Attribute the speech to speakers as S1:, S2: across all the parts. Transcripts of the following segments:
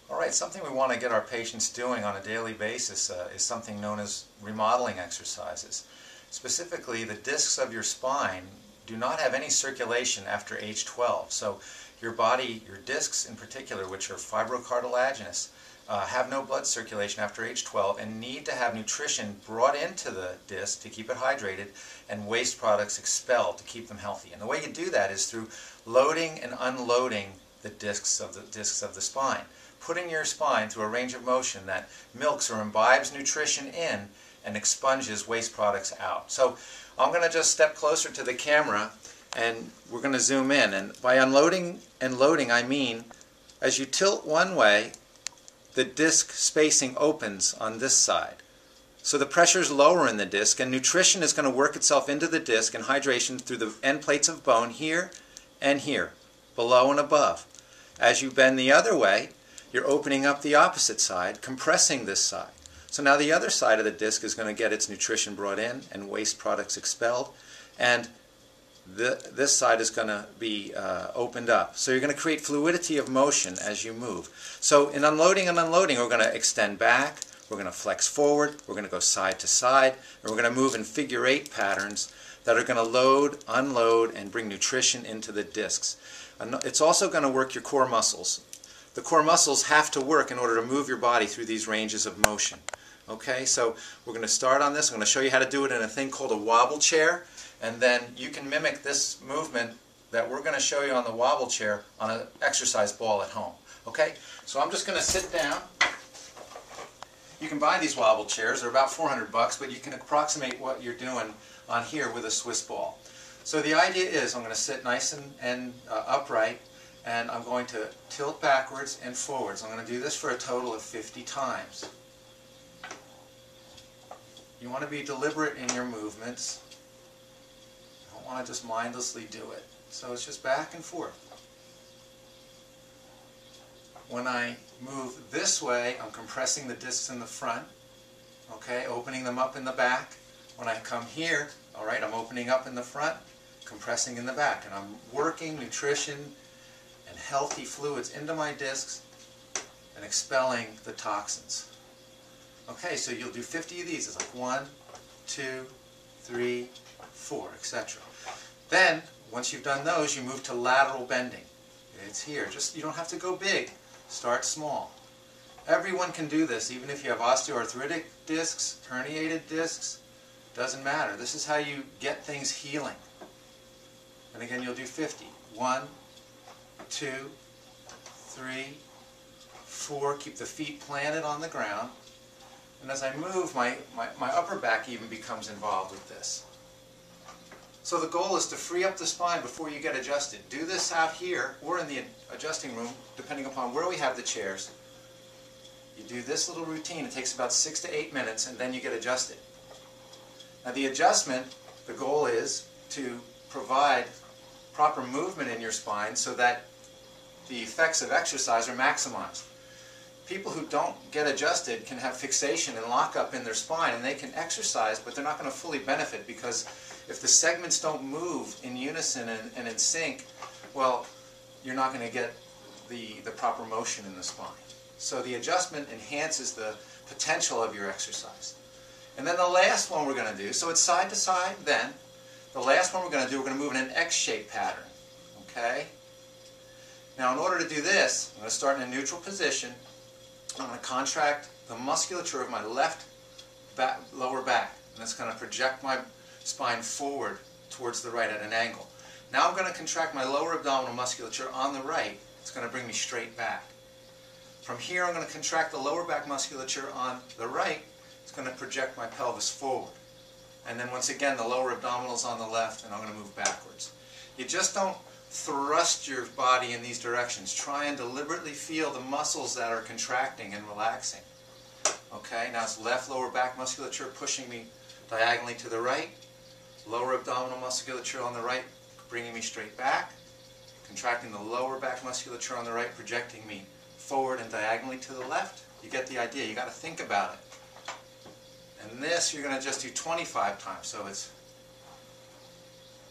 S1: All right, something we want to get our patients doing on a daily basis is something known as remodeling exercises. Specifically, the discs of your spine do not have any circulation after age 12. So your body, your discs in particular, which are fibrocartilaginous, have no blood circulation after age 12 and need to have nutrition brought into the disc to keep it hydrated and waste products expelled to keep them healthy. And the way you do that is through loading and unloading the discs of the spine. Putting your spine through a range of motion that milks or imbibes nutrition in and expunges waste products out. So I'm going to just step closer to the camera and we're going to zoom in. And by unloading and loading, I mean as you tilt one way, the disc spacing opens on this side. So the pressure is lower in the disc and nutrition is going to work itself into the disc and hydration through the end plates of bone here and here, below and above. As you bend the other way, you're opening up the opposite side, compressing this side. So now the other side of the disc is going to get its nutrition brought in and waste products expelled, and this side is going to be opened up. So you're going to create fluidity of motion as you move. So in unloading and unloading, we're going to extend back, we're going to flex forward, we're going to go side to side, and we're going to move in figure 8 patterns that are going to load, unload, and bring nutrition into the discs. It's also going to work your core muscles. The core muscles have to work in order to move your body through these ranges of motion. Okay, so we're going to start on this. I'm going to show you how to do it in a thing called a wobble chair, and then you can mimic this movement that we're going to show you on the wobble chair on an exercise ball at home. Okay, so I'm just going to sit down. You can buy these wobble chairs. They're about $400, but you can approximate what you're doing on here with a Swiss ball. So the idea is I'm going to sit nice and upright, and I'm going to tilt backwards and forwards. I'm going to do this for a total of 50 times. You want to be deliberate in your movements. You don't want to just mindlessly do it. So it's just back and forth. When I move this way, I'm compressing the discs in the front, okay, opening them up in the back. When I come here, all right, I'm opening up in the front, compressing in the back, and I'm working nutrition and healthy fluids into my discs and expelling the toxins. Okay, so you'll do 50 of these. It's like 1, 2, 3, 4, etc. Then, once you've done those, you move to lateral bending. It's here. You don't have to go big. Start small. Everyone can do this, even if you have osteoarthritic discs, herniated discs. Doesn't matter. This is how you get things healing. And again, you'll do 50. 1, 2, 3, 4. Keep the feet planted on the ground. And as I move, my upper back even becomes involved with this. So the goal is to free up the spine before you get adjusted. Do this out here or in the adjusting room, depending upon where we have the chairs. You do this little routine. It takes about 6 to 8 minutes, and then you get adjusted. Now the adjustment, the goal is to provide proper movement in your spine so that the effects of exercise are maximized. People who don't get adjusted can have fixation and lockup in their spine, and they can exercise, but they're not going to fully benefit, because if the segments don't move in unison and in sync, well, you're not going to get the proper motion in the spine. So the adjustment enhances the potential of your exercise. And then the last one we're going to do, so it's side to side then, the last one we're going to do, we're going to move in an X-shaped pattern. Okay? Now in order to do this, I'm going to start in a neutral position. I'm going to contract the musculature of my left lower back, and that's going to project my spine forward towards the right at an angle. Now I'm going to contract my lower abdominal musculature on the right. It's going to bring me straight back. From here I'm going to contract the lower back musculature on the right. It's going to project my pelvis forward. And then once again the lower abdominal is on the left, and I'm going to move backwards. You just don't thrust your body in these directions. Try and deliberately feel the muscles that are contracting and relaxing. Okay, now it's left lower back musculature pushing me diagonally to the right. Lower abdominal musculature on the right bringing me straight back. Contracting the lower back musculature on the right, projecting me forward and diagonally to the left. You get the idea. You got to think about it. And this you're going to just do 25 times. So it's,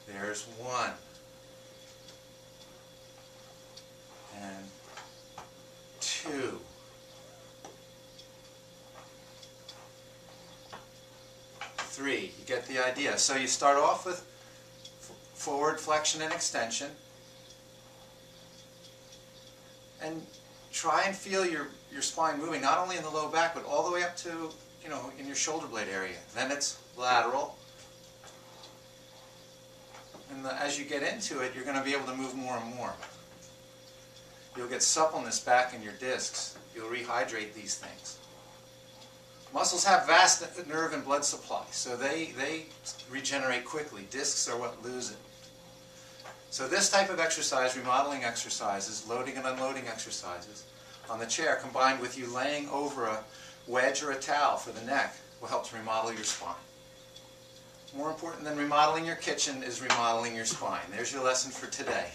S1: there's 1. And 2. 3. You get the idea. So you start off with forward flexion and extension. And try and feel your spine moving, not only in the low back, but all the way up to, in your shoulder blade area. Then it's lateral. And as you get into it, you're going to be able to move more and more. You'll get suppleness back in your discs. You'll rehydrate these things. Muscles have vast nerve and blood supply, so they regenerate quickly. Discs are what lose it. So this type of exercise, remodeling exercises, loading and unloading exercises, on the chair, combined with you laying over a wedge or a towel for the neck, will help to remodel your spine. More important than remodeling your kitchen is remodeling your spine. There's your lesson for today.